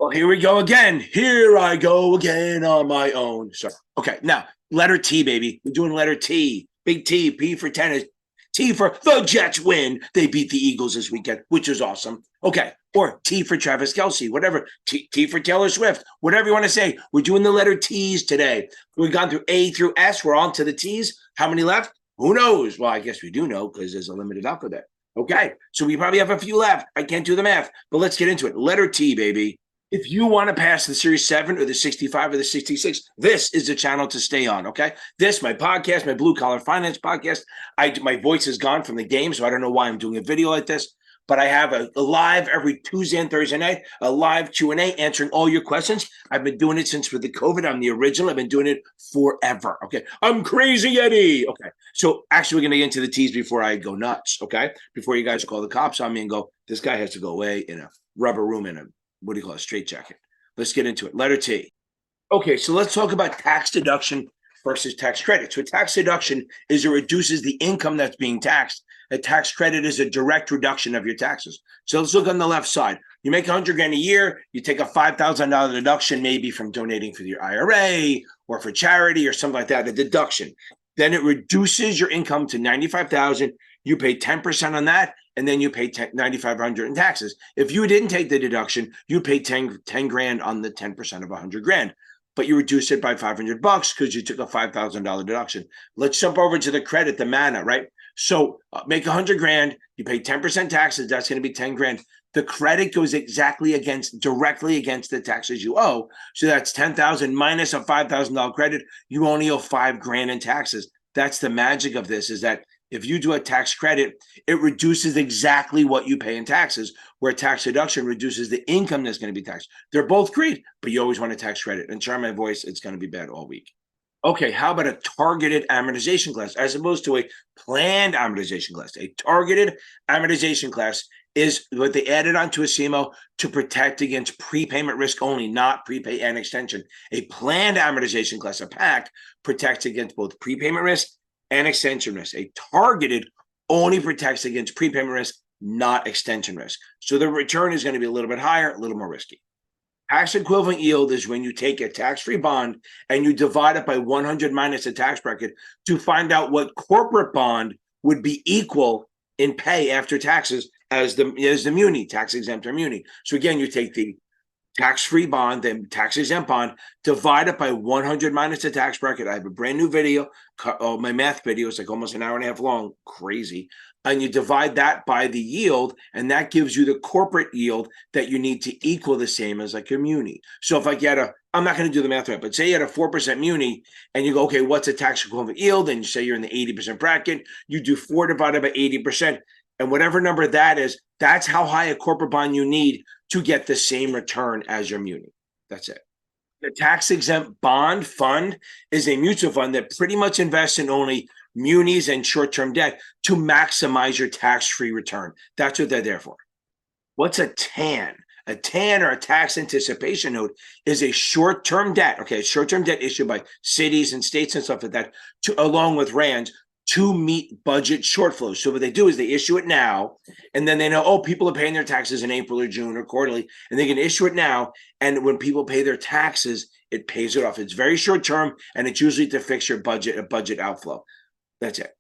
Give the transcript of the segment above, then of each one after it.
Well, here we go again. Here I go again on my own. Sorry. Okay, now letter T, baby. We're doing letter T. Big T. P for tennis. T for the Jets win. They beat the Eagles this weekend, which is awesome. Okay, or T for Travis Kelce, whatever. T for Taylor Swift, whatever you want to say. We're doing the letter T's today. We've gone through A through S. We're on to the T's. How many left? Who knows? Well, I guess we do know because there's a limited alphabet. Okay, so we probably have a few left. I can't do the math, but let's get into it. Letter T, baby. If you want to pass the Series 7 or the 65 or the 66, this is the channel to stay on, okay? This, my podcast, my Blue Collar Finance podcast. My voice is gone from the game, so I don't know why I'm doing a video like this. But I have a live every Tuesday and Thursday night, a live Q&A answering all your questions. I've been doing it since for the COVID. I'm the original. I've been doing it forever, okay? I'm Crazy Eddie, okay? So actually, we're going to get into the T's before I go nuts, okay? Before you guys call the cops on me and go, this guy has to go away in a rubber room in a what do you call it? Straight jacket. Let's get into it. Letter T. Okay, so let's talk about tax deduction versus tax credit. So a tax deduction is it reduces the income that's being taxed. A tax credit is a direct reduction of your taxes. So let's look on the left side. You make $100,000 a year, you take a $5,000 deduction, maybe from donating for your IRA or for charity or something like that, a deduction. Then it reduces your income to $95,000. You pay 10% on that, and then you pay $9,500 in taxes. If you didn't take the deduction, you pay 10 grand on the 10% of 100 grand, but you reduce it by $500 because you took a $5,000 deduction. Let's jump over to the credit, the manna, right? So make 100 grand, you pay 10% taxes. That's going to be 10 grand. The credit goes directly against the taxes you owe. So that's 10,000 minus a $5,000 credit. You only owe 5 grand in taxes. That's the magic of this, is that if you do a tax credit, it reduces exactly what you pay in taxes, where tax deduction reduces the income that's going to be taxed. They're both great, but you always want a tax credit. And try my voice, it's going to be bad all week. Okay, how about a targeted amortization class as opposed to a planned amortization class? A targeted amortization class is what they added onto a CMO to protect against prepayment risk only, not prepay and extension. A planned amortization class, a PAC, protects against both prepayment risk and extension risk. A targeted only protects against prepayment risk, not extension risk. So the return is going to be a little bit higher, a little more risky. Tax equivalent yield is when you take a tax-free bond and you divide it by 100 minus the tax bracket to find out what corporate bond would be equal in pay after taxes as the muni, tax exempt or muni. So again, you take the tax-free bond, then tax-exempt bond, divide it by 100 minus the tax bracket. I have a brand new video. My math video is like almost an hour and a half long. Crazy. And you divide that by the yield, and that gives you the corporate yield that you need to equal the same as like a muni. So if like you had I'm not going to do the math right, but say you had a 4% muni, and you go, okay, what's a tax equivalent yield? And you say you're in the 80% bracket. You do 4 divided by 80%. And whatever number that is, that's how high a corporate bond you need to get the same return as your muni. That's it. The tax-exempt bond fund is a mutual fund that pretty much invests in only munis and short-term debt to maximize your tax-free return. That's what they're there for. What's a TAN? A TAN, or a tax anticipation note, is a short-term debt. Okay, short-term debt issued by cities and states and stuff like that, along with RANs, to meet budget shortflows. So what they do is they issue it now, and then they know, oh, people are paying their taxes in April or June or quarterly, and they can issue it now. And when people pay their taxes, it pays it off. It's very short term, and it's usually to fix your budget, a budget outflow. That's it.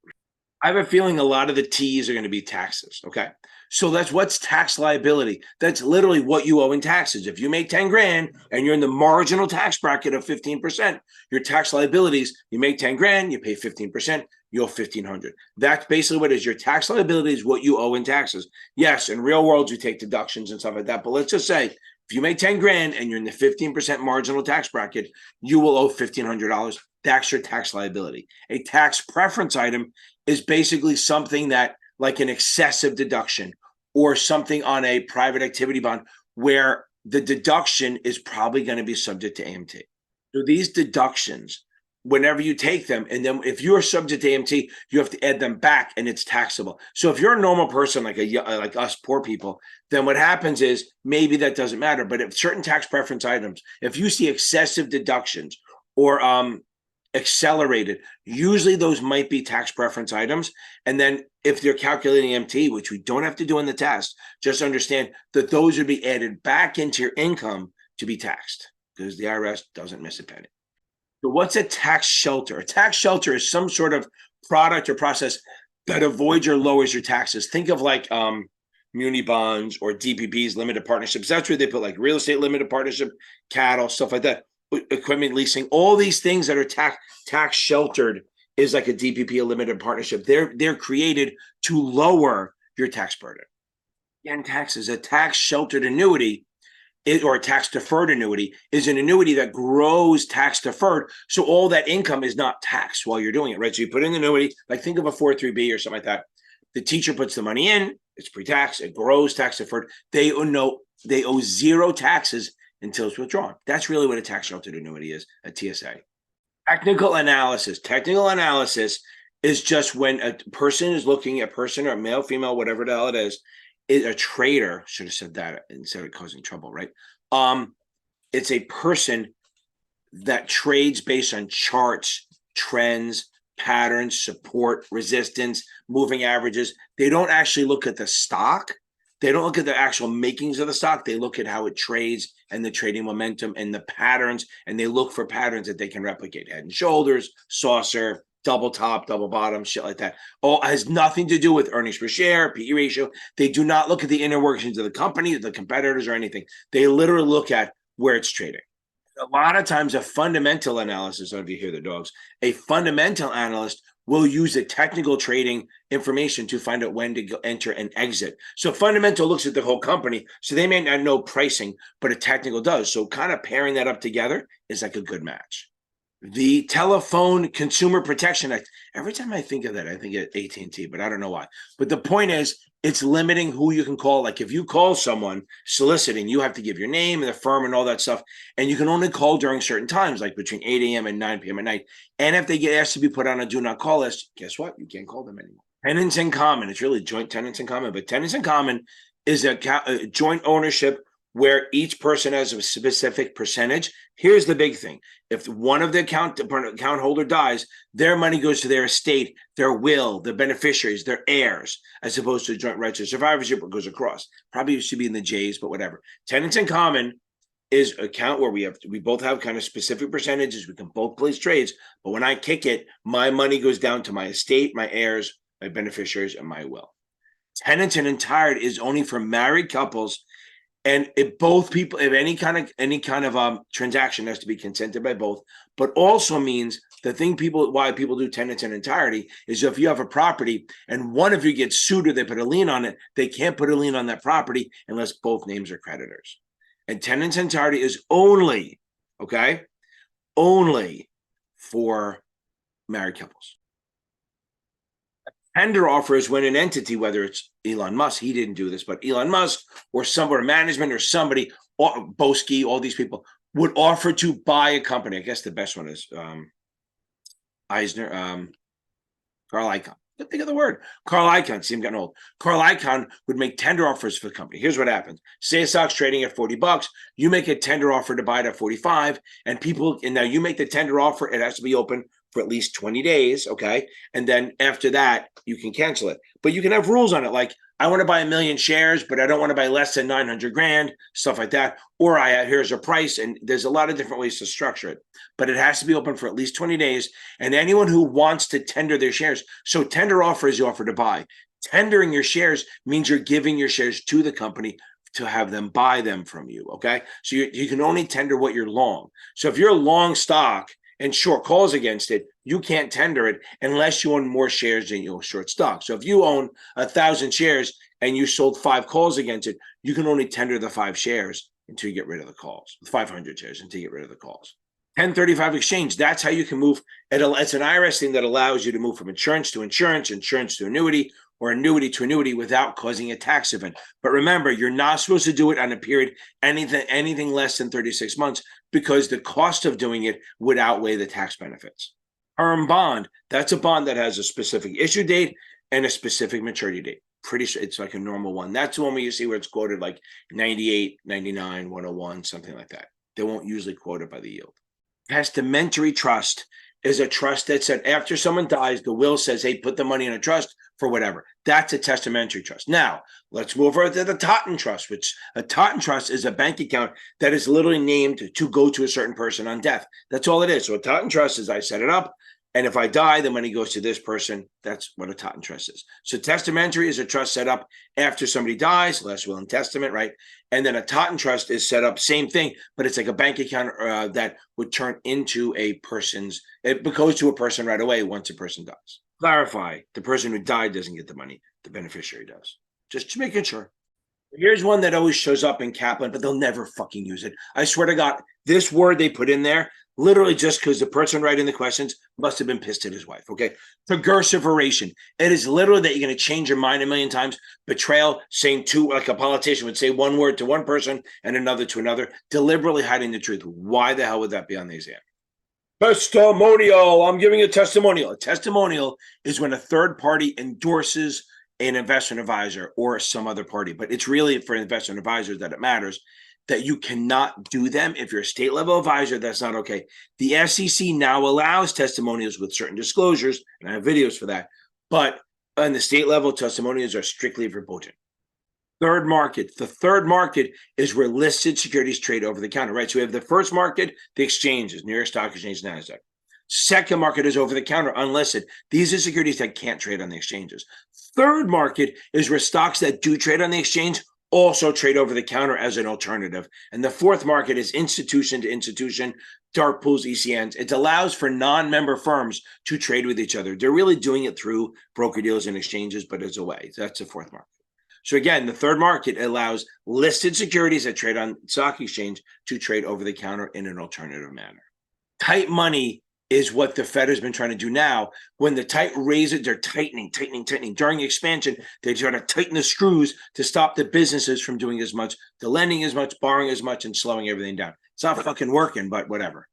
I have a feeling a lot of the T's are going to be taxes. Okay. So what's tax liability. That's literally what you owe in taxes. If you make 10 grand and you're in the marginal tax bracket of 15%, your tax liabilities, you make 10 grand, you pay 15%, you owe 1,500. That's basically what it is. Your tax liability is what you owe in taxes. Yes, in real world, you take deductions and stuff like that. But let's just say if you make 10 grand and you're in the 15% marginal tax bracket, you will owe $1,500. That's your tax liability. A tax preference item is basically something that, like an excessive deduction or something on a private activity bond, where the deduction is probably going to be subject to AMT. So these deductions, whenever you take them, and then if you're subject to AMT, you have to add them back, and it's taxable. So if you're a normal person, like us poor people, then what happens is maybe that doesn't matter. But if certain tax preference items, if you see excessive deductions or accelerated, usually those might be tax preference items. And then if they're calculating MT, which we don't have to do in the test, just understand that those would be added back into your income to be taxed because the IRS doesn't miss a penny. So what's a tax shelter? A tax shelter is some sort of product or process that avoids or lowers your taxes. Think of like muni bonds or DPPs, limited partnerships. That's where they put like real estate limited partnership, cattle, stuff like that, equipment leasing, all these things that are tax sheltered is like a DPP, a limited partnership. They're created to lower your tax burden. Again, taxes, a tax sheltered annuity or a tax deferred annuity is an annuity that grows tax deferred. So all that income is not taxed while you're doing it, right? So you put in the annuity, like think of a 403B or something like that. The teacher puts the money in, it's pre-tax, it grows tax deferred. They owe zero taxes until it's withdrawn. That's really what a tax sheltered annuity is, a TSA. Technical analysis. Technical analysis is just when a person is looking at person or male, female, whatever the hell it is a trader. Should have said that instead of causing trouble, right? It's a person that trades based on charts, trends, patterns, support, resistance, moving averages. They don't actually look at the stock. They don't look at the actual makings of the stock. They look at how it trades and the trading momentum and the patterns, and they look for patterns that they can replicate. Head and shoulders, saucer, double top, double bottom, shit like that. All has nothing to do with earnings per share, PE ratio. They do not look at the inner workings of the company, the competitors, or anything. They literally look at where it's trading. A lot of times a fundamental analysis, if you hear the dogs, a fundamental analyst will use the technical trading information to find out when to go enter and exit. So fundamental looks at the whole company. So they may not know pricing, but a technical does. So kind of pairing that up together is like a good match. The Telephone Consumer Protection Act. Every time I think of that, I think of AT&T, but I don't know why. But the point is, it's limiting who you can call. Like if you call someone soliciting, you have to give your name and the firm and all that stuff. And you can only call during certain times, like between 8 a.m. and 9 p.m. at night. And if they get asked to be put on a do not call list, guess what? You can't call them anymore. Tenants in common. It's really joint tenants in common. But tenants in common is a joint ownership where each person has a specific percentage. Here's the big thing. If one of the account holder dies, their money goes to their estate, their will, their beneficiaries, their heirs, as opposed to joint rights or survivorship, it goes across. Probably used to be in the J's, but whatever. Tenants in common is an account where we both have kind of specific percentages. We can both place trades, but when I kick it, my money goes down to my estate, my heirs, my beneficiaries, and my will. Tenants in entirety is only for married couples. And if both people, if any kind of transaction has to be consented by both, but also means the thing why people do tenants in entirety is if you have a property and one of you gets sued or they put a lien on it, they can't put a lien on that property unless both names are creditors. And tenants in entirety is only for married couples. Tender offer is when an entity, whether it's Elon Musk, he didn't do this, but Elon Musk or somewhere management or somebody, or Boski, all these people would offer to buy a company. I guess the best one is Eisner, Carl Icahn. Think of the word. Carl Icahn. See, I'm getting old. Carl Icahn would make tender offers for the company. Here's what happens. Say a stock's trading at $40. You make a tender offer to buy it at 45, and now you make the tender offer. It has to be open for at least 20 days, okay? And then after that, you can cancel it. But you can have rules on it, like I want to buy 1 million shares, but I don't want to buy less than 900 grand, stuff like that. Or here's a price, and there's a lot of different ways to structure it. But it has to be open for at least 20 days. And anyone who wants to tender their shares, so tender offer is the offer to buy. Tendering your shares means you're giving your shares to the company to have them buy them from you, okay? So you can only tender what you're long. So if you're a long stock and short calls against it, you can't tender it unless you own more shares than you own short stock. So if you own 1,000 shares and you sold 5 calls against it, you can only tender the 5 shares until you get rid of the calls, 500 shares until you get rid of the calls. 1035 exchange, that's how you can move. It's an IRS thing that allows you to move from insurance to insurance, insurance to annuity, or annuity to annuity without causing a tax event. But remember, you're not supposed to do it on a period, anything less than 36 months, because the cost of doing it would outweigh the tax benefits. Term bond, that's a bond that has a specific issue date and a specific maturity date. It's like a normal one. That's the one where you see where it's quoted like 98, 99, 101, something like that. They won't usually quote it by the yield. Testamentary trust is a trust that said after someone dies, the will says, hey, put the money in a trust for whatever. That's a testamentary trust. Now, let's move over to the Totten Trust, which a Totten Trust is a bank account that is literally named to go to a certain person on death. That's all it is. So a Totten Trust is I set it up, and if I die, the money goes to this person. That's what a Totten Trust is. So testamentary is a trust set up after somebody dies, last will and testament, right? And then a Totten Trust is set up, same thing, but it's like a bank account that would turn into a person's, it goes to a person right away once a person dies. Clarify, the person who died doesn't get the money, the beneficiary does. Just making sure. Here's one that always shows up in Kaplan, but they'll never fucking use it. I swear to God, this word they put in there, literally just because the person writing the questions must have been pissed at his wife, okay? Progressiveration. It is literally that you're going to change your mind a million times. Betrayal, saying two, like a politician would say one word to one person and another to another, deliberately hiding the truth. Why the hell would that be on the exam? Testimonial. I'm giving a testimonial. A testimonial is when a third party endorses an investment advisor or some other party, but it's really for investment advisors that it matters that you cannot do them. If you're a state level advisor, that's not okay. The SEC now allows testimonials with certain disclosures, and I have videos for that, but on the state level, testimonials are strictly verboten. Third market. The third market is where listed securities trade over the counter, right? So we have the first market, the exchanges, New York Stock Exchange, NASDAQ. Second market is over the counter, unlisted. These are securities that can't trade on the exchanges. Third market is where stocks that do trade on the exchange also trade over the counter as an alternative. And the fourth market is institution to institution, dark pools, ECNs. It allows for non-member firms to trade with each other. They're really doing it through broker deals and exchanges, but as a way. That's the fourth market. So again, the third market allows listed securities that trade on stock exchange to trade over the counter in an alternative manner. Tight money is what the Fed has been trying to do now. When the tight raise it, they're tightening. During expansion, they try to tighten the screws to stop the businesses from doing as much, the lending as much, borrowing as much, and slowing everything down. It's not fucking working, but whatever.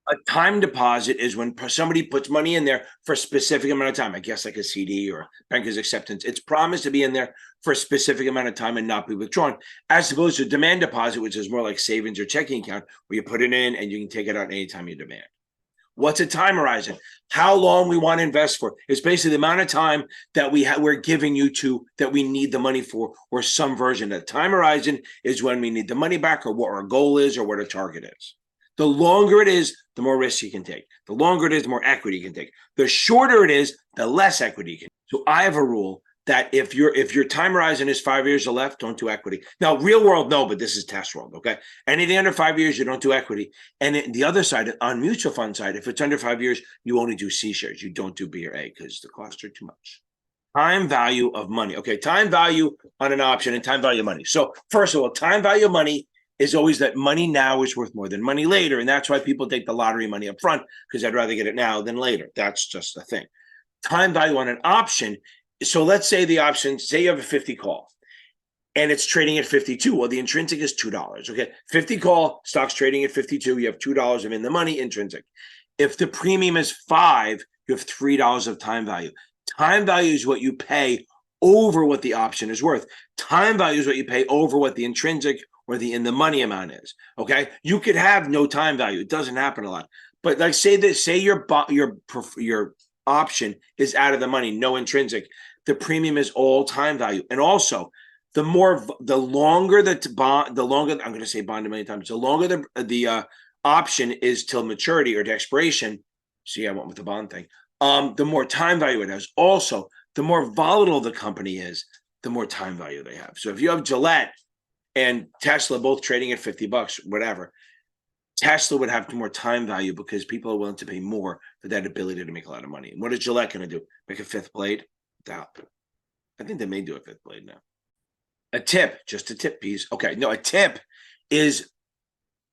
A time deposit is when somebody puts money in there for a specific amount of time, I guess like a CD or banker's acceptance. It's promised to be in there for a specific amount of time and not be withdrawn, as opposed to demand deposit, which is more like savings or checking account, where you put it in and you can take it out anytime you demand. What's a time horizon? How long we want to invest for? It's basically the amount of time that we're giving you to that we need the money for, or some version of time horizon is when we need the money back, or what our goal is, or what our target is. The longer it is, the more risk you can take. The longer it is, the more equity you can take. The shorter it is, the less equity you can. So I have a rule that if your time horizon is 5 years or left, don't do equity. Now, real world, no, but this is test world, okay? Anything under 5 years, you don't do equity. And the other side, on mutual fund side, if it's under 5 years, you only do C shares. You don't do B or A because the costs are too much. Time value of money. Okay, time value on an option and time value of money. So first of all, time value of money is always that money now is worth more than money later. And that's why people take the lottery money up front, because I'd rather get it now than later. That's just a thing. Time value on an option. So let's say the option, say you have a 50 call and it's trading at 52. Well, the intrinsic is $2. Okay. 50 call, stock's trading at 52. You have $2 of in the money intrinsic. If the premium is $5, you have $3 of time value. Time value is what you pay over what the option is worth. Time value is what you pay over what the intrinsic or the in the money amount is. Okay. You could have no time value. It doesn't happen a lot. But like say your option is out of the money, no intrinsic. The premium is all time value. And also, the longer I'm going to say bond a million times, the longer the option is till maturity or to expiration. See, I went with the bond thing. The more time value it has. Also, the more volatile the company is, the more time value they have. So if you have Gillette and Tesla both trading at $50, whatever, Tesla would have more time value because people are willing to pay more for that ability to make a lot of money. And what is Gillette going to do? Make a fifth blade? Doubt. I think they may do a fifth blade now. A tip, just a tip piece. Okay, no, a tip is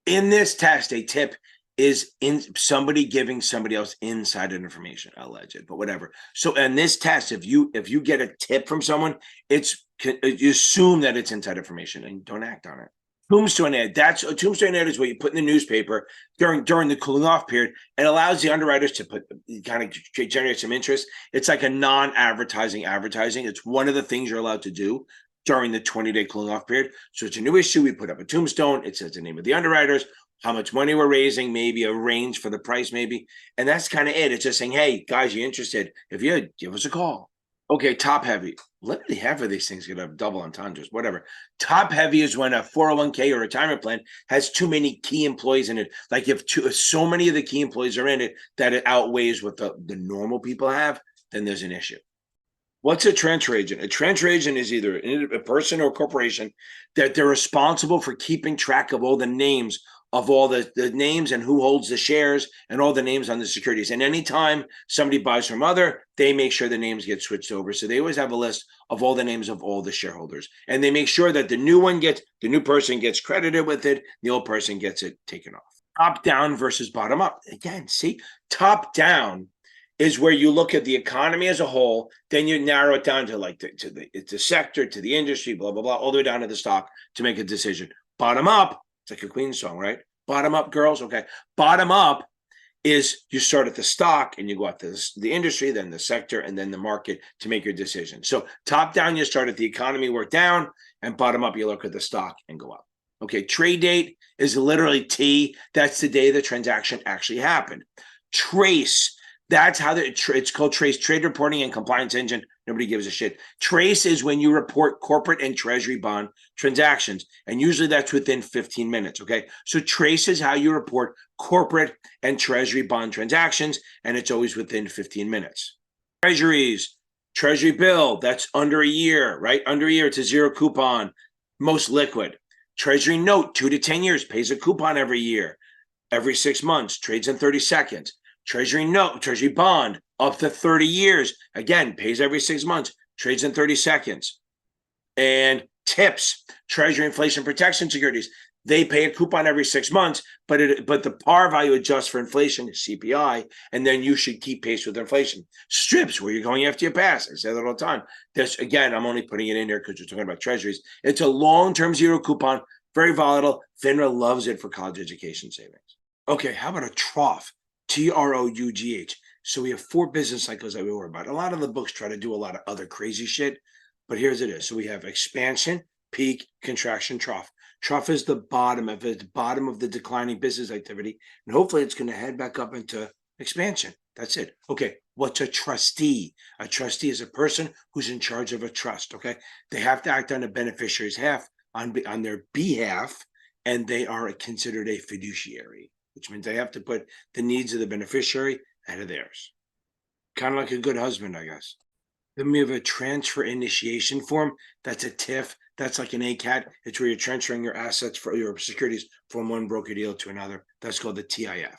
in this test. A tip is in somebody giving somebody else insider information, alleged, but whatever. So in this test, if you get a tip from someone, you assume that it's inside information and don't act on it. Tombstone ad. That's a tombstone ad is what you put in the newspaper during the cooling off period. It allows the underwriters to kind of generate some interest. It's like a non-advertising advertising. It's one of the things you're allowed to do during the 20-day cooling off period. So it's a new issue. We put up a tombstone. It says the name of the underwriters, how much money we're raising, maybe a range for the price, maybe. And that's kind of it. It's just saying, hey, guys, you interested? If you give us a call. Okay, top heavy. Literally half of these things get a double entendres, whatever. Top heavy is when a 401k or retirement plan has too many key employees in it. Like if so many of the key employees are in it that it outweighs what the normal people have, then there's an issue. What's a transfer agent? A transfer agent is either a person or a corporation that they're responsible for keeping track of all the names of all the names and who holds the shares and all the names on the securities. And anytime somebody buys from other, they make sure the names get switched over. So they always have a list of all the names of all the shareholders. And they make sure that the new person gets credited with it. The old person gets it taken off. Top down versus bottom up. Again, see, top down is where you look at the economy as a whole, then you narrow it down to like the sector, to the industry, blah, blah, blah, all the way down to the stock to make a decision. Bottom up, it's like a Queen song, right? Bottom up, girls. Okay. Bottom up is you start at the stock and you go out to the industry, then the sector, and then the market to make your decision. So top down, you start at the economy, work down, and bottom up, you look at the stock and go up. Okay. Trade date is literally T. That's the day the transaction actually happened. Trace. That's how it's called Trace, Trade Reporting and Compliance Engine. Nobody gives a shit. Trace is when you report corporate and treasury bond transactions. And usually that's within 15 minutes, okay? So Trace is how you report corporate and treasury bond transactions, and it's always within 15 minutes. Treasuries, treasury bill, that's under a year, right? Under a year, it's a zero coupon, most liquid. Treasury note, 2 to 10 years, pays a coupon every year, every 6 months, trades in 30 seconds. Treasury note, treasury bond, up to 30 years. Again, pays every 6 months, trades in 30 seconds. And TIPS, Treasury Inflation Protection Securities. They pay a coupon every 6 months, but the par value adjusts for inflation, CPI, and then you should keep pace with inflation. Strips, where you're going after your pass. I say that all the time. This, again, I'm only putting it in here because we're talking about treasuries. It's a long-term zero coupon, very volatile. FINRA loves it for college education savings. Okay, how about a trough? TROUGH. So we have 4 business cycles that we worry about. A lot of the books try to do a lot of other crazy shit, but here's it is. So we have expansion, peak, contraction, trough. Trough is the bottom of the declining business activity, and hopefully it's going to head back up into expansion. That's it. Okay, what's a trustee? A trustee is a person who's in charge of a trust. Okay, they have to act on a beneficiary's on their behalf, and they are considered a fiduciary, which means they have to put the needs of the beneficiary ahead of theirs. Kind of like a good husband, I guess. Then we have a transfer initiation form. That's a TIF. That's like an ACAT. It's where you're transferring your assets for your securities from one broker deal to another. That's called the TIF.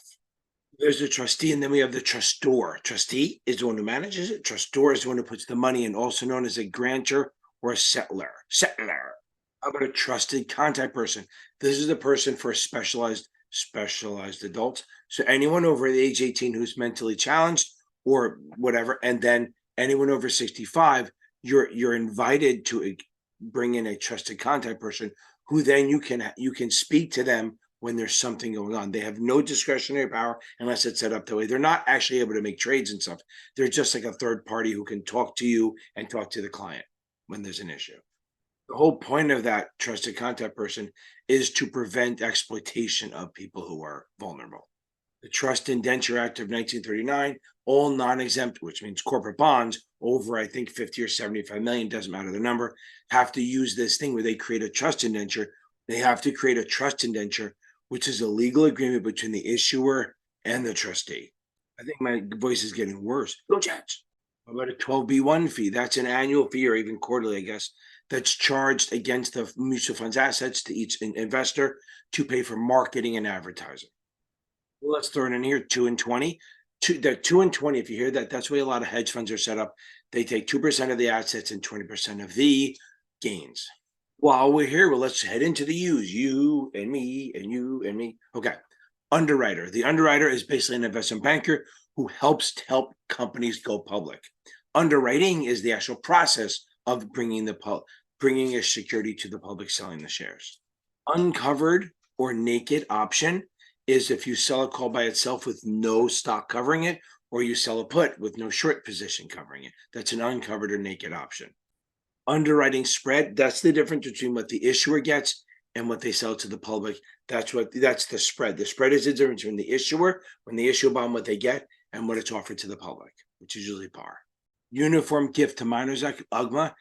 There's the trustee, and then we have the trustor. Trustee is the one who manages it. Trustor is the one who puts the money in, also known as a grantor or a settler. How about a trusted contact person? This is the person for specialized adults. So anyone over the age 18 who's mentally challenged or whatever, and then anyone over 65, you're invited to bring in a trusted contact person who then you can speak to them when there's something going on. They have no discretionary power unless it's set up that way. They're not actually able to make trades and stuff. They're just like a third party who can talk to you and talk to the client when there's an issue. The whole point of that trusted contact person is to prevent exploitation of people who are vulnerable. The Trust Indenture Act of 1939, all non-exempt, which means corporate bonds over, I think, 50 or 75 million, doesn't matter the number, have to use this thing where they create a trust indenture. They have to create a trust indenture, which is a legal agreement between the issuer and the trustee. I think my voice is getting worse. Go Jets. How about a 12B1 fee? That's an annual fee or even quarterly, I guess, that's charged against the mutual fund's assets to each investor to pay for marketing and advertising. Well, let's throw it in here, 2 and 20. 2 and 20, if you hear that, that's the way a lot of hedge funds are set up. They take 2% of the assets and 20% of the gains. While we're here, well, let's head into the U's. You and me and you and me. Okay. Underwriter. The underwriter is basically an investment banker who helps companies go public. Underwriting is the actual process of bringing a security to the public, selling the shares. Uncovered or naked option is if you sell a call by itself with no stock covering it, or you sell a put with no short position covering it. That's an uncovered or naked option. Underwriting spread, that's the difference between what the issuer gets and what they sell to the public. That's the spread. The spread is the difference between the issuer, when they issue a bond, what they get, and what it's offered to the public, which is usually par. Uniform gift to minors, UGMA.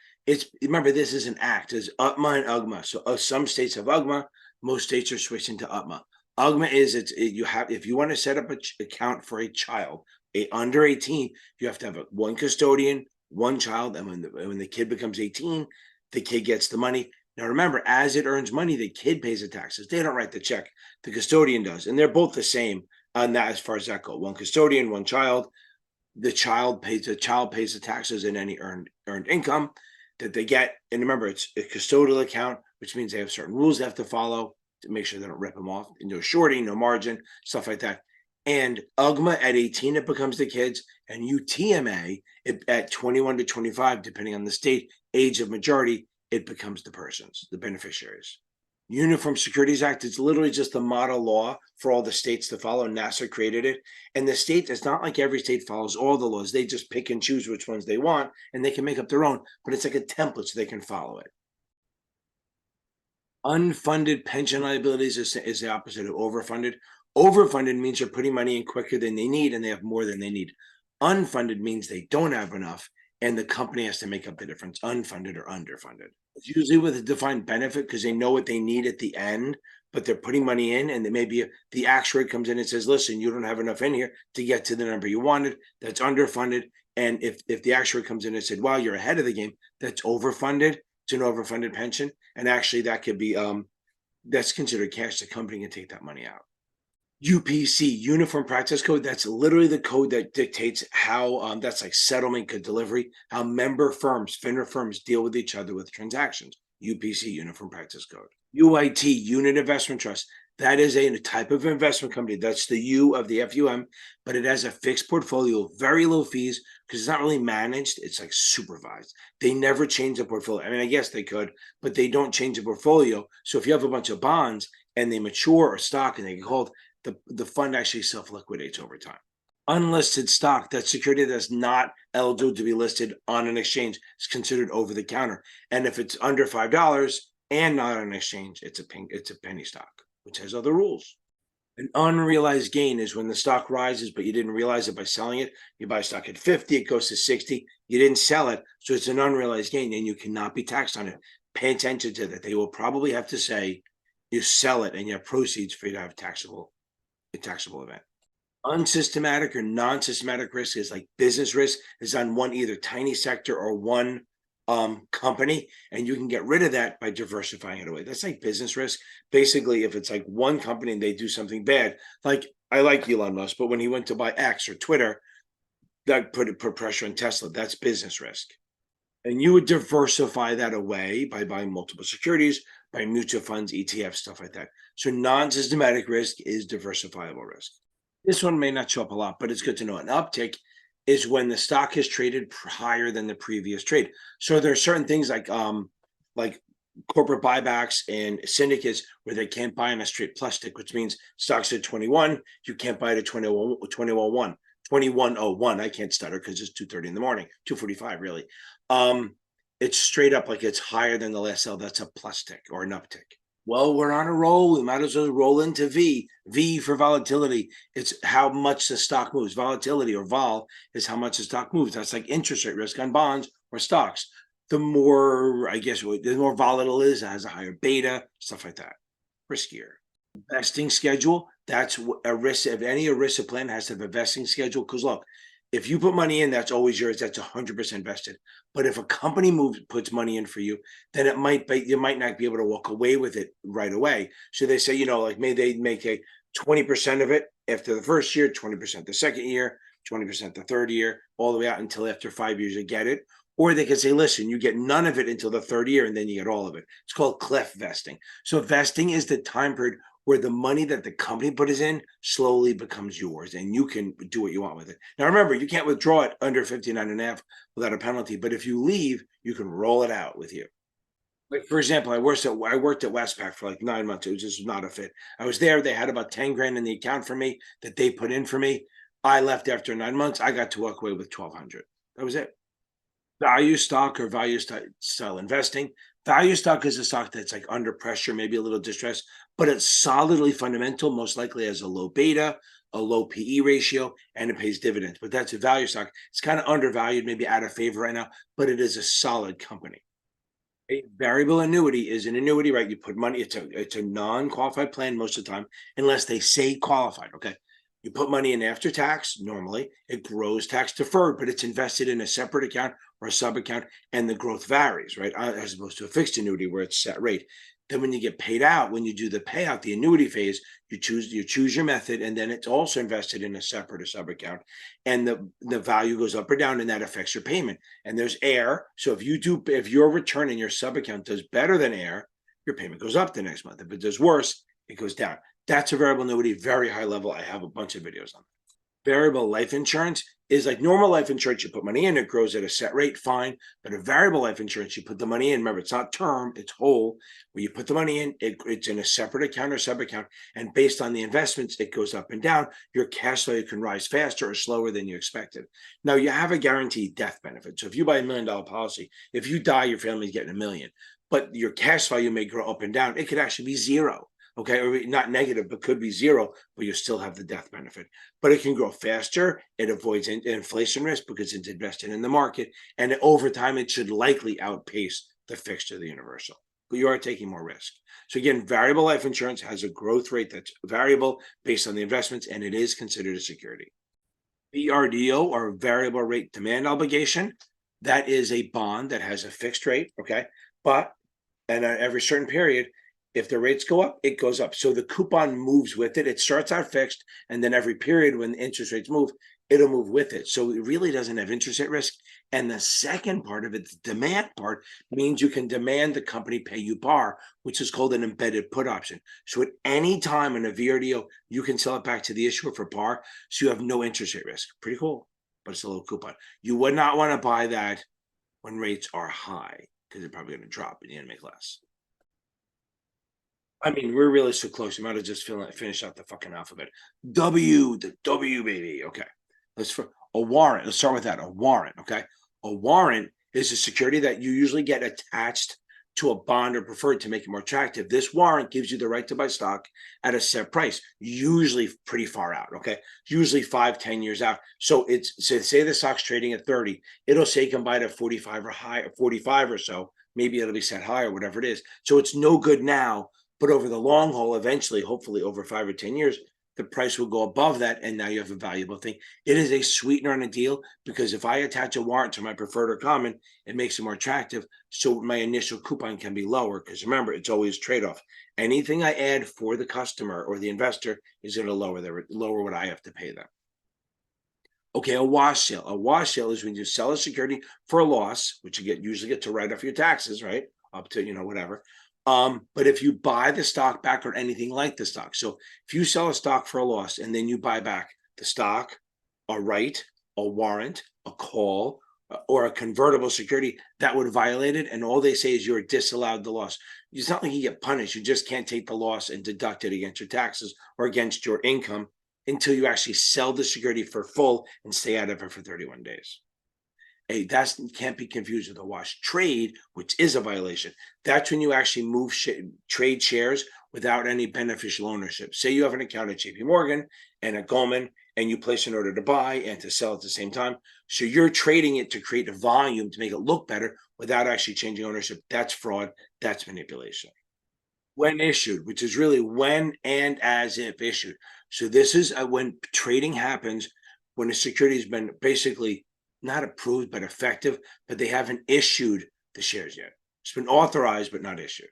Remember, this is an act. It's UTMA and UGMA. So some states have UGMA, most states are switching to UTMA. UGMA is if you want to set up an account for a child, under 18, you have to have one custodian, one child, and when the kid becomes 18, the kid gets the money. Now remember, as it earns money, the kid pays the taxes. They don't write the check. The custodian does, and they're both the same on that as far as that goes. One custodian, one child. The child pays the taxes and any earned income that they get. And remember, it's a custodial account, which means they have certain rules they have to follow to make sure they don't rip them off. No shorting, no margin, stuff like that. And UGMA at 18, it becomes the kids, and UTMA at 21 to 25, depending on the state, age of majority, it becomes the persons, the beneficiaries. Uniform Securities Act is literally just the model law for all the states to follow. Nasaa created it. And the state, it's not like every state follows all the laws. They just pick and choose which ones they want, and they can make up their own, but it's like a template so they can follow it. Unfunded pension liabilities is the opposite of overfunded. Overfunded means you're putting money in quicker than they need and they have more than they need. Unfunded means they don't have enough and the company has to make up the difference, unfunded or underfunded. It's usually with a defined benefit because they know what they need at the end, but they're putting money in, and then maybe the actuary comes in and says, listen, you don't have enough in here to get to the number you wanted. That's underfunded. And if the actuary comes in and said, wow, you're ahead of the game, that's overfunded. It's an overfunded pension. And actually that could be, that's considered cash. The company can take that money out. UPC, Uniform Practice Code, that's literally the code that dictates how, that's like settlement code delivery, how member firms, FINRA firms deal with each other with transactions. UPC, Uniform Practice Code. UIT, Unit Investment Trust, that is a type of investment company. That's the U of the FUM, but it has a fixed portfolio, very low fees, because it's not really managed. It's like supervised. They never change the portfolio. I mean, I guess they could, but they don't change the portfolio. So if you have a bunch of bonds and they mature or stock and they get called, the fund actually self-liquidates over time. Unlisted stock, that security that's not eligible to be listed on an exchange, is considered over the counter. And if it's under $5 and not on an exchange, it's a penny stock, which has other rules. An unrealized gain is when the stock rises, but you didn't realize it by selling it. You buy stock at 50, it goes to 60. You didn't sell it, so it's an unrealized gain, and you cannot be taxed on it. Pay attention to that. They will probably have to say you sell it and you have proceeds for you to have a taxable event. Unsystematic or non-systematic risk is like business risk is on one either tiny sector or one company, and you can get rid of that by diversifying it away. That's like business risk. Basically, if it's like one company and they do something bad, like I like Elon Musk, but when he went to buy X or Twitter, that put pressure on Tesla. That's business risk. And you would diversify that away by buying multiple securities, by mutual funds, ETFs, stuff like that. So non-systematic risk is diversifiable risk. This one may not show up a lot, but it's good to know. An uptick is when the stock is traded higher than the previous trade. So there are certain things like corporate buybacks and syndicates where they can't buy on a straight plus tick, which means stocks at 21, you can't buy it at 2101. I can't stutter because it's 2:30 in the morning, 2:45 really. It's straight up like it's higher than the last sell. That's a plus tick or an uptick. Well, we're on a roll. We might as well roll into V. V for volatility. It's how much the stock moves. Volatility or vol is how much the stock moves. That's like interest rate risk on bonds or stocks. The more, I guess, the more volatile it is, it has a higher beta, stuff like that. Riskier. Vesting schedule. That's a risk. If any ERISA plan has to have a vesting schedule, because look, if you put money in, that's always yours. That's 100% vested. But if a company puts money in for you, then you might not be able to walk away with it right away. So they say, like maybe they make a 20% of it after the first year, 20% the second year, 20% the third year, all the way out until after 5 years you get it. Or they could say, listen, you get none of it until the third year and then you get all of it. It's called cliff vesting. So vesting is the time period where the money that the company put in slowly becomes yours and you can do what you want with it. Now, remember, you can't withdraw it under 59.5 without a penalty, but if you leave, you can roll it out with you. Like, for example, I worked at Westpac for like 9 months. It was just not a fit. I was there. They had about 10 grand in the account for me that they put in for me. I left after 9 months. I got to walk away with 1,200. That was it. Value stock or value style investing. Value stock is a stock that's like under pressure, maybe a little distressed, but it's solidly fundamental, most likely has a low beta, a low PE ratio, and it pays dividends. But that's a value stock. It's kind of undervalued, maybe out of favor right now, but it is a solid company. A variable annuity is an annuity, right? You put money, it's a non-qualified plan most of the time, unless they say qualified. Okay. You put money in after tax, normally it grows tax deferred, but it's invested in a separate account or a sub account, and the growth varies, right? As opposed to a fixed annuity where it's set rate. Then when you get paid out, when you do the payout, the annuity phase, you choose your method, and then it's also invested in a separate or sub account, and the value goes up or down, and that affects your payment. And there's air. So if your return in your sub account does better than air, your payment goes up the next month. If it does worse, it goes down. That's a variable annuity, very high level. I have a bunch of videos on that. Variable life insurance is like normal life insurance. You put money in, it grows at a set rate, fine. But a variable life insurance, you put the money in. Remember, it's not term, it's whole. Where you put the money in, it's in a separate account or sub account. And based on the investments, it goes up and down. Your cash value can rise faster or slower than you expected. Now, you have a guaranteed death benefit. So if you buy $1 million policy, if you die, your family's getting $1 million. But your cash value may grow up and down. It could actually be zero. Okay, or not negative, but could be zero, but you still have the death benefit. But it can grow faster. It avoids inflation risk because it's invested in the market. And over time, it should likely outpace the fixed or the universal. But you are taking more risk. So again, variable life insurance has a growth rate that's variable based on the investments, and it is considered a security. VRDO, or variable rate demand obligation, that is a bond that has a fixed rate, okay? But and at every certain period, if the rates go up, it goes up. So the coupon moves with it. It starts out fixed, and then every period when the interest rates move, it'll move with it. So it really doesn't have interest rate risk. And the second part of it, the demand part, means you can demand the company pay you par, which is called an embedded put option. So at any time in a VRDO, you can sell it back to the issuer for par. So you have no interest rate risk. Pretty cool, but it's a low coupon. You would not want to buy that when rates are high because they're probably going to drop and you're going to make less. I mean, we're really so close. You might have just finished out the fucking alphabet. The W, baby. Okay. A warrant. Let's start with that. A warrant. Okay. A warrant is a security that you usually get attached to a bond or preferred to make it more attractive. This warrant gives you the right to buy stock at a set price, usually pretty far out. Okay. Usually 5-10 years out. So say the stock's trading at 30, it'll say you can buy it at 45 or high, 45 or so. Maybe it'll be set high or whatever it is. So it's no good now. But over the long haul, eventually, hopefully over 5 or 10 years, the price will go above that, and now you have a valuable thing. It is a sweetener on a deal because if I attach a warrant to my preferred or common, it makes it more attractive. So my initial coupon can be lower because remember, it's always trade-off. Anything I add for the customer or the investor is going to lower what I have to pay them. Okay, a wash sale. A wash sale is when you sell a security for a loss, which you usually get to write off your taxes, right? Up to, whatever. But if you buy the stock back or anything like the stock, so if you sell a stock for a loss and then you buy back the stock, a right, a warrant, a call, or a convertible security, that would violate it. And all they say is you're disallowed the loss. It's not like you get punished. You just can't take the loss and deduct it against your taxes or against your income until you actually sell the security for full and stay out of it for 31 days. That can't be confused with a wash trade, which is a violation. That's when you actually move trade shares without any beneficial ownership. Say you have an account at JP Morgan and at Goldman, and you place an order to buy and to sell at the same time. So you're trading it to create a volume to make it look better without actually changing ownership. That's fraud. That's manipulation. When issued, which is really when and as if issued. So this is when trading happens, when a security has been basically not approved, but effective, but they haven't issued the shares yet. It's been authorized, but not issued.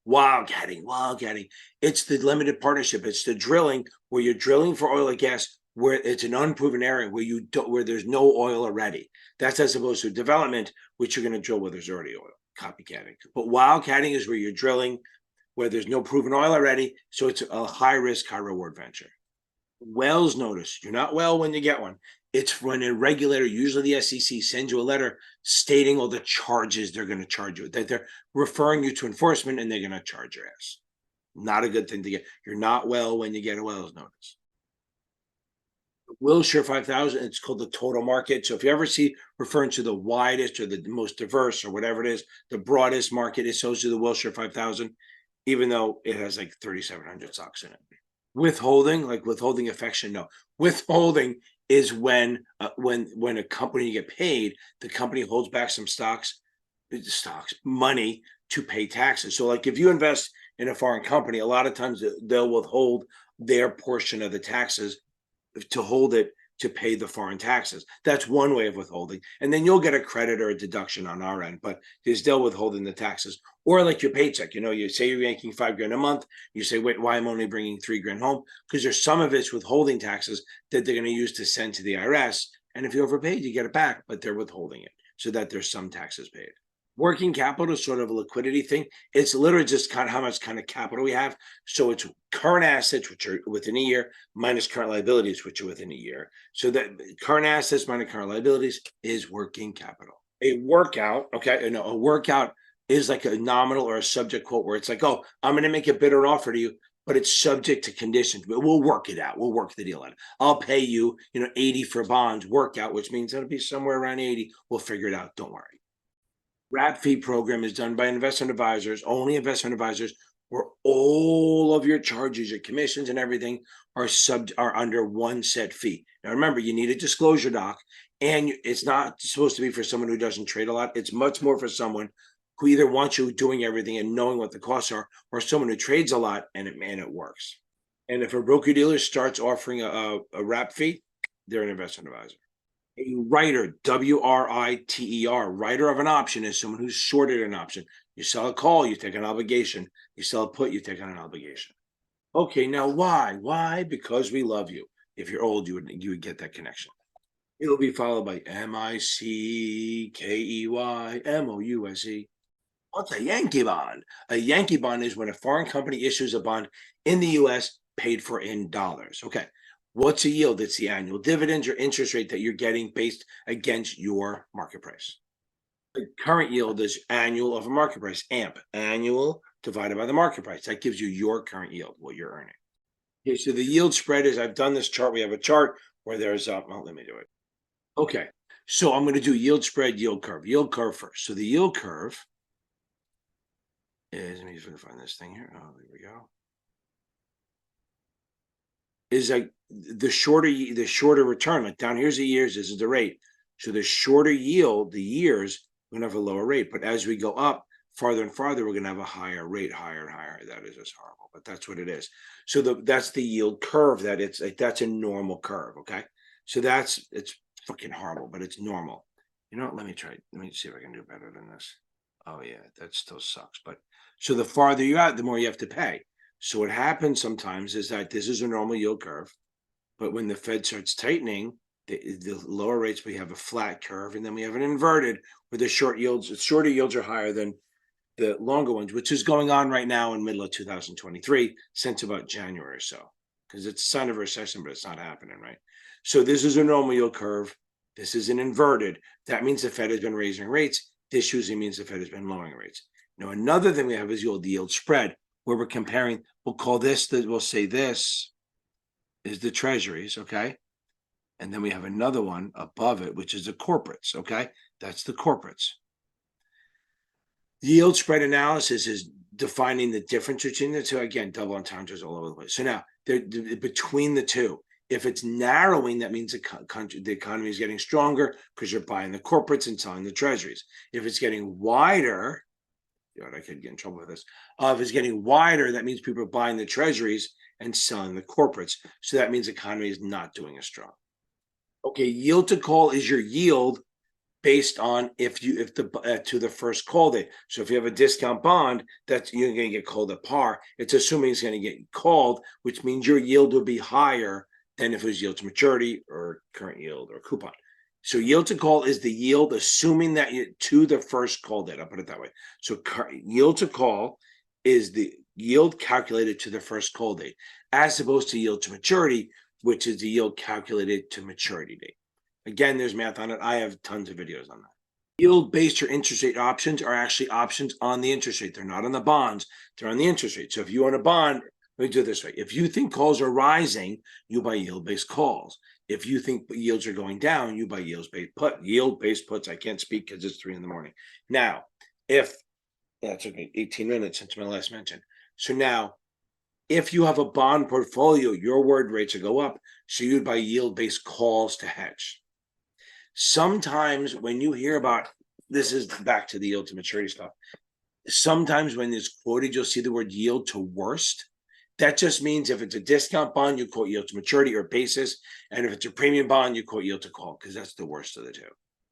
Wildcatting. It's the limited partnership. It's the drilling where you're drilling for oil or gas, where it's an unproven area where there's no oil already. That's as opposed to development, which you're going to drill where there's already oil. Copycatting. But wildcatting is where you're drilling where there's no proven oil already. So it's a high risk, high reward venture. Wells notice. You're not well when you get one. It's when a regulator, usually the SEC, sends you a letter stating all the charges they're going to charge you, that they're referring you to enforcement and they're going to charge your ass. Not a good thing to get. You're not well when you get a Wells notice. Wilshire 5000, it's called the total market. So if you ever see referring to the widest or the most diverse or whatever it is, the broadest market is also the Wilshire 5000, even though it has like 3,700 stocks in it. Withholding, like withholding affection, no. Withholding is when a company get paid, the company holds back some money to pay taxes. So like if you invest in a foreign company, a lot of times they'll withhold their portion of the taxes to hold it to pay the foreign taxes. That's one way of withholding. And then you'll get a credit or a deduction on our end, but they're still withholding the taxes. Or like your paycheck, you say you're making $5,000 a month. You say, wait, why I'm only bringing $3,000 home? Because there's some of it's withholding taxes that they're going to use to send to the IRS. And if you overpaid, you get it back, but they're withholding it so that there's some taxes paid. Working capital is sort of a liquidity thing. It's literally just kind of how much kind of capital we have. So it's current assets, which are within a year, minus current liabilities, which are within a year. So that current assets minus current liabilities is working capital. A workout, okay, a workout is like a nominal or a subject quote where it's like, oh, I'm going to make a bidder offer to you, but it's subject to conditions. But we'll work it out. We'll work the deal out. I'll pay you, 80 for bonds workout, which means it'll be somewhere around 80. We'll figure it out. Don't worry. Wrap fee program is done by investment advisors, only investment advisors, where all of your charges, your commissions and everything are under one set fee. Now, remember, you need a disclosure doc, and it's not supposed to be for someone who doesn't trade a lot. It's much more for someone who either wants you doing everything and knowing what the costs are, or someone who trades a lot and it works. And if a broker dealer starts offering a wrap fee, they're an investment advisor. A writer, WRITER, writer of an option is someone who's shorted an option. You sell a call, you take an obligation. You sell a put, you take on an obligation. Okay, now why? Why? Because we love you. If you're old, you would get that connection. It'll be followed by MICKEYMOUSE. What's a Yankee bond? A Yankee bond is when a foreign company issues a bond in the US paid for in dollars. Okay. What's a yield? It's the annual dividends or interest rate that you're getting based against your market price. The current yield is annual of a market price, AMP, annual divided by the market price. That gives you your current yield, what you're earning. Okay, so the yield spread is, I've done this chart. We have a chart where there's, well, let me do it. Okay, so I'm going to do yield spread, yield curve first. So the yield curve is, let me just find this thing here. Oh, there we go. Is like the shorter return, like down here's the years, this is the rate. So the shorter yield, the years, we're gonna have a lower rate. But as we go up farther and farther, we're gonna have a higher rate, higher and higher. That is just horrible, but that's what it is. So that's the yield curve. That it's like that's a normal curve. Okay, so it's fucking horrible, but it's normal. Let me try. Let me see if I can do better than this. Oh yeah, that still sucks. But so the farther you out, the more you have to pay. So what happens sometimes is that this is a normal yield curve, but when the Fed starts tightening, the lower rates, we have a flat curve, and then we have an inverted where the shorter yields are higher than the longer ones, which is going on right now in middle of 2023 since about January or so, because it's a sign of a recession, but it's not happening, right? So this is a normal yield curve. This is an inverted. That means the Fed has been raising rates. This usually means the Fed has been lowering rates. Now, another thing we have is the yield spread, where we're comparing. We'll call this, we'll say this is the treasuries, okay? And then we have another one above it, which is the corporates, okay? That's the corporates. The yield spread analysis is defining the difference between the two. Again, double entendres all over the place. So now, they're between the two. If it's narrowing, that means the economy is getting stronger because you're buying the corporates and selling the treasuries. If it's getting wider, I could get in trouble with this. If it's getting wider, that means people are buying the treasuries and selling the corporates. So that means the economy is not doing as strong. Okay, yield to call is your yield based on to the first call date. So if you have a discount bond, that's you're going to get called at par. It's assuming it's going to get called, which means your yield will be higher than if it was yield to maturity or current yield or coupon. So yield to call is the yield, assuming that to the first call date. I'll put it that way. So yield to call is the yield calculated to the first call date, as opposed to yield to maturity, which is the yield calculated to maturity date. Again, there's math on it. I have tons of videos on that. Yield-based or interest rate options are actually options on the interest rate. They're not on the bonds. They're on the interest rate. So if you own a bond, let me do it this way. If you think calls are rising, you buy yield-based calls. If you think yields are going down, you buy yield-based puts. I can't speak because it's 3 a.m. Now, it took me 18 minutes since my last mention. So now, if you have a bond portfolio, your word rates will go up. So you'd buy yield-based calls to hedge. Sometimes when you hear about, this is back to the yield to maturity stuff. Sometimes when it's quoted, you'll see the word yield to worst. That just means if it's a discount bond, you quote yield to maturity or basis. And if it's a premium bond, you quote yield to call, because that's the worst of the two.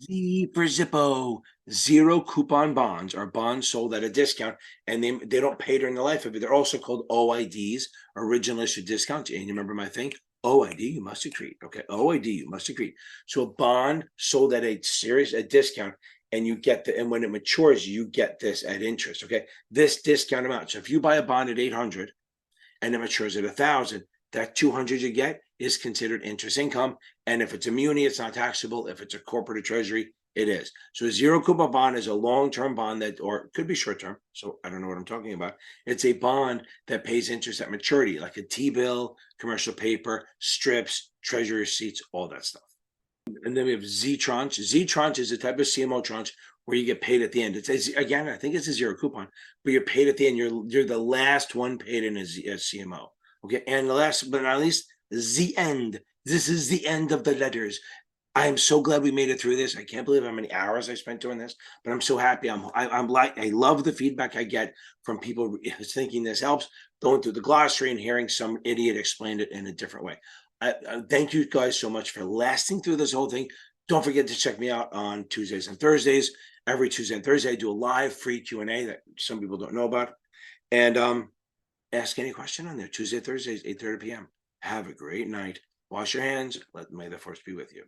Z for Zippo, zero coupon bonds are bonds sold at a discount, and they don't pay during the life of it. They're also called OIDs, original issue discounts. And you remember my thing? OID, you must accrete. Okay, OID, you must accrete. So a bond sold at a discount, and you get and when it matures, you get this at interest. Okay, this discount amount. So if you buy a bond at 800 and it matures at 1,000, that 200 you get is considered interest income. And if it's a muni, it's not taxable. If it's a corporate or treasury, it is. So a zero coupon bond is a long-term bond that, or it could be short-term. So I don't know what I'm talking about. It's a bond that pays interest at maturity, like a T-bill, commercial paper, strips, treasury receipts, all that stuff. And then we have Z tranche. Z tranche is a type of CMO tranche where you get paid at the end. It's again, I think it's a zero coupon, but you're paid at the end. You're the last one paid in a CMO. Okay, and the last but not least, the end. This is the end of the letters. I am so glad we made it through this. I can't believe how many hours I spent doing this, but I'm so happy. I love the feedback I get from people thinking this helps, going through the glossary and hearing some idiot explain it in a different way. I thank you guys so much for lasting through this whole thing. Don't forget to check me out on Tuesdays and Thursdays. Every Tuesday and Thursday, I do a live free Q&A that some people don't know about. And ask any question on there. Tuesday, Thursdays, 8:30 p.m. Have a great night. Wash your hands. May the force be with you.